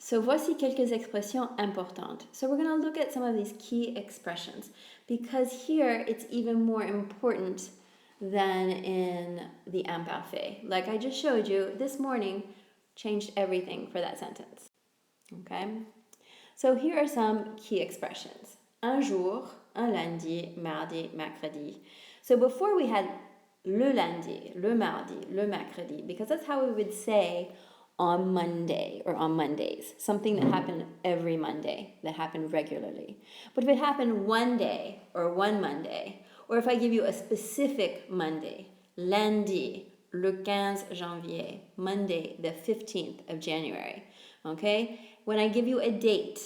So voici quelques expressions importantes. So we're going to look at some of these key expressions because here it's even more important than in the imparfait. Like I just showed you, this morning changed everything for that sentence. Okay? So here are some key expressions. Un jour, un lundi, mardi, mercredi. So before we had le lundi, le mardi, le mercredi, because that's how we would say on Monday or on Mondays, something that happened every Monday, that happened regularly. But if it happened one day or one Monday, or if I give you a specific Monday, lundi, le 15 janvier, Monday, the 15th of January, okay? When I give you a date,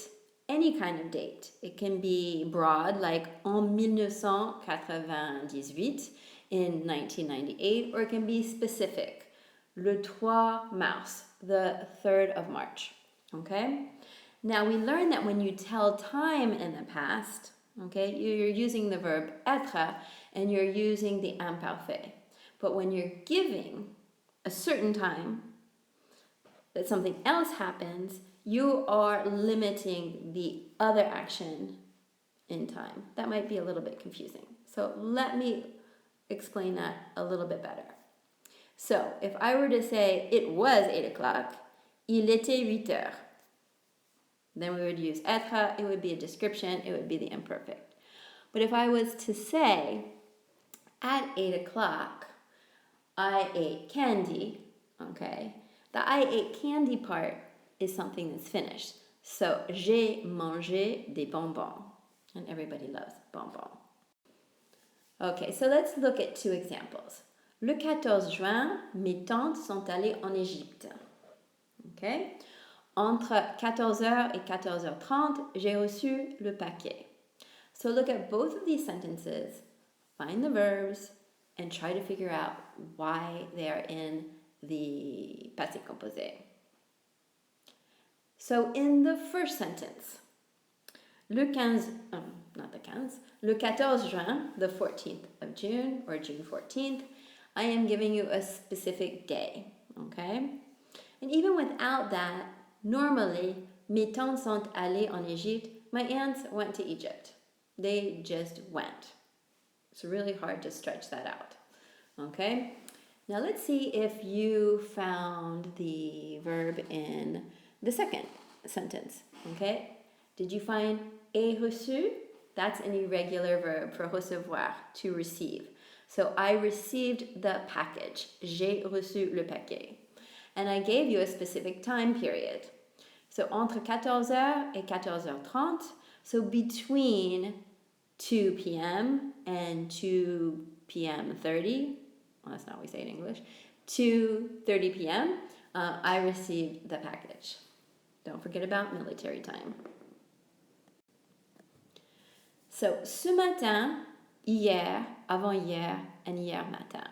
any kind of date, it can be broad, like en 1998, in 1998, or it can be specific, le 3 mars, the 3rd of March, okay? Now we learned that when you tell time in the past, okay, you're using the verb être and you're using the imparfait. But when you're giving a certain time that something else happens, you are limiting the other action in time. That might be a little bit confusing. So let me explain that a little bit better. So if I were to say it was 8 o'clock, il était 8 heures. Then we would use être, it would be a description, it would be the imperfect. But if I was to say, at 8 o'clock, I ate candy, okay? The I ate candy part is something that's finished. So, j'ai mangé des bonbons. And everybody loves bonbons. Okay, so let's look at two examples. Le 14 juin, mes tantes sont allées en Égypte. Okay? Entre 14h et 14h30, j'ai reçu le paquet. So look at both of these sentences, find the verbs, and try to figure out why they are in the passé composé. So in the first sentence, le 14 juin, the 14th of June, or June 14th, I am giving you a specific day, okay? And even without that, normally, mes tantes sont allées en Égypte. My aunts went to Egypt. They just went. It's really hard to stretch that out, okay? Now let's see if you found the verb in the second sentence, okay? Did you find ai reçu? That's an irregular verb for recevoir, to receive. So I received the package. J'ai reçu le paquet. And I gave you a specific time period. So entre 14h et 14h30, so between 2 p.m. and 2 p.m. 30, well, that's not what we say in English, 2:30 p.m., I received the package. Don't forget about military time. So, ce matin, hier, avant-hier, and hier matin.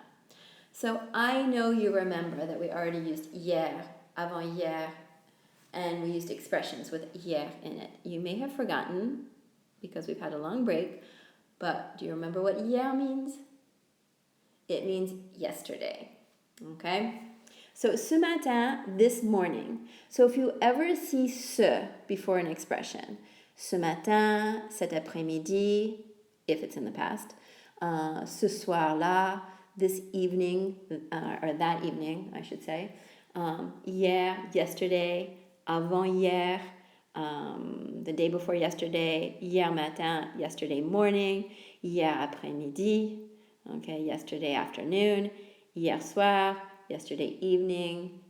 So I know you remember that we already used hier, avant-hier, and we used expressions with hier in it. You may have forgotten because we've had a long break, but do you remember what hier means? It means yesterday, okay? So ce matin, this morning. So if you ever see ce before an expression, ce matin, cet après-midi, if it's in the past, ce soir-là, this evening, or that evening, I should say, hier, yesterday, avant-hier, the day before yesterday, hier matin, yesterday morning, hier après-midi, okay, yesterday afternoon, hier soir, yesterday evening.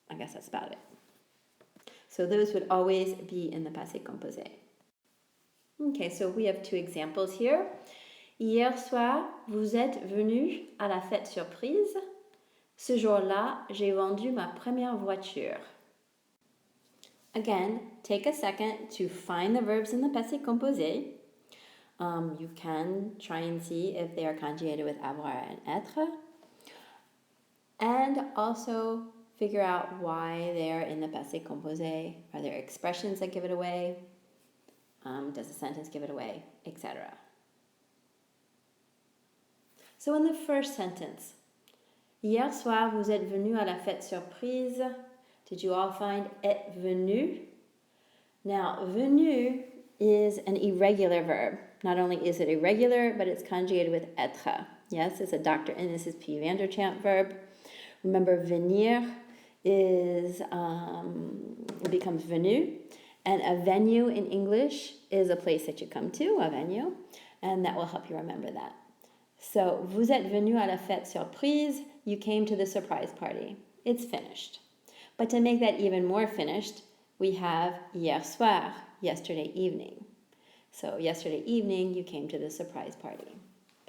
I guess that's about it. So those would always be in the passé composé. Okay, so we have two examples here. Hier soir, vous êtes venu à la fête surprise. Ce jour-là, j'ai vendu ma première voiture. Again, take a second to find the verbs in the passé composé. You can try and see if they are conjugated with avoir and être. And also figure out why they are in the passé composé. Are there expressions that give it away? Does the sentence give it away? Etc. So in the first sentence, hier soir, vous êtes venu à la fête surprise. Did you all find est venu? Now, venu is an irregular verb. Not only is it irregular, but it's conjugated with être. Yes, it's a Dr. and Mrs. P. Vanderchamp verb. Remember, venir is, it becomes venu. And a venue in English is a place that you come to, a venue. And that will help you remember that. So, vous êtes venu à la fête surprise. You came to the surprise party. It's finished. But to make that even more finished, we have hier soir, yesterday evening. So yesterday evening, you came to the surprise party.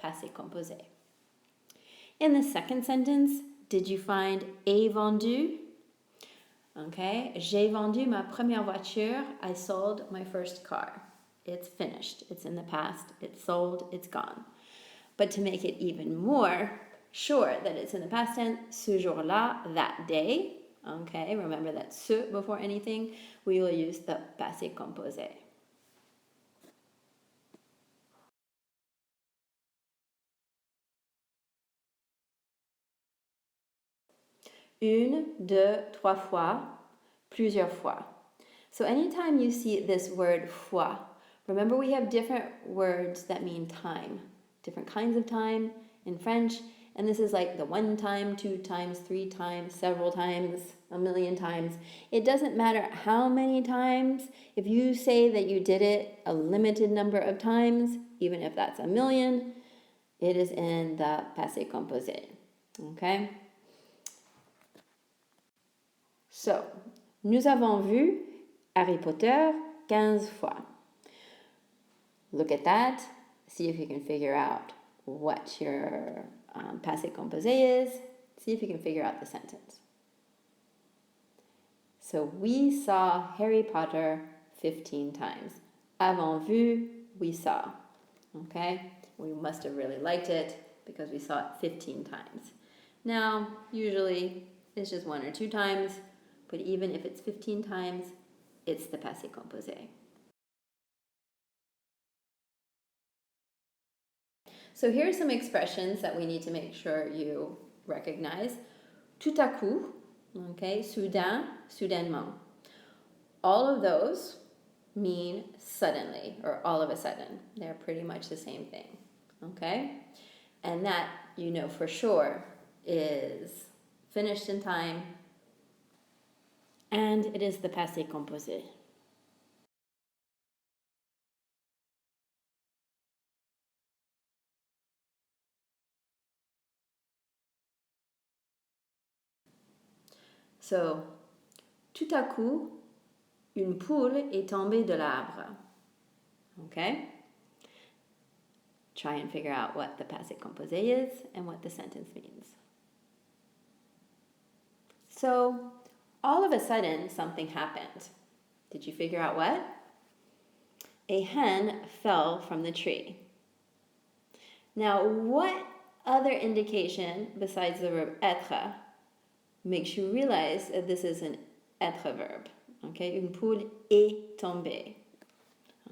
Passé composé. In the second sentence, did you find ai vendu? Okay, j'ai vendu ma première voiture. I sold my first car. It's finished. It's in the past. It's sold. It's gone. But to make it even more sure that it's in the past tense, ce jour-là, that day. Okay, remember that ce before anything. We will use the passé composé. Une, deux, trois fois, plusieurs fois. So anytime you see this word fois, remember we have different words that mean time, different kinds of time in French, and this is like the one time, two times, three times, several times, a million times. It doesn't matter how many times. If you say that you did it a limited number of times, even if that's a million, it is in the passé composé. Okay? So, nous avons vu Harry Potter 15 fois. Look at that. See if you can figure out what your passé composé is. See if you can figure out the sentence. So, we saw Harry Potter 15 times. Avons vu, we saw. Okay? We must have really liked it because we saw it 15 times. Now, usually it's just one or two times. But even if it's 15 times, it's the passé composé. So here are some expressions that we need to make sure you recognize. Tout à coup, okay, soudain, soudainement. All of those mean suddenly or all of a sudden. They're pretty much the same thing, okay? And that, you know for sure, is finished in time, and it is the passé composé. So, tout à coup, une poule est tombée de l'arbre. Okay? Try and figure out what the passé composé is and what the sentence means. So, all of a sudden, something happened. Did you figure out what? A hen fell from the tree. Now, what other indication besides the verb être makes you realize that this is an être verb? Okay, une poule est tombée.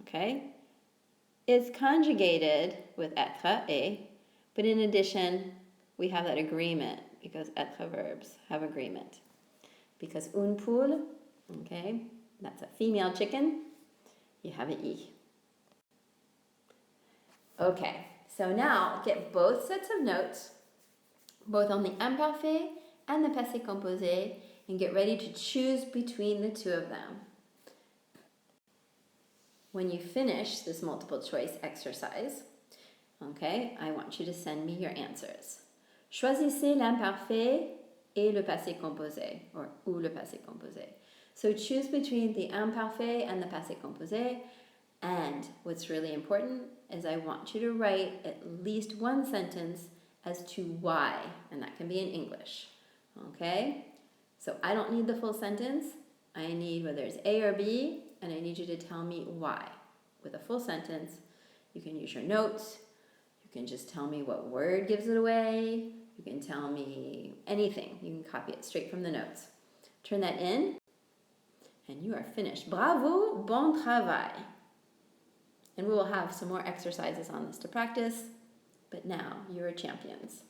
Okay, it's conjugated with être, est, but in addition, we have that agreement because être verbs have agreement. Because une poule, okay, that's a female chicken, you have an I. Okay, so now get both sets of notes, both on the imparfait and the passé composé, and get ready to choose between the two of them. When you finish this multiple choice exercise, okay, I want you to send me your answers. Choisissez l'imparfait et le passé composé, ou le passé composé. So choose between the imparfait and the passé composé, and what's really important is I want you to write at least one sentence as to why, and that can be in English, okay? So I don't need the full sentence. I need whether it's A or B, and I need you to tell me why. With a full sentence, you can use your notes. You can just tell me what word gives it away. You can tell me anything. You can copy it straight from the notes. Turn that in, and you are finished. Bravo, bon travail. And we will have some more exercises on this to practice, but now you're champions.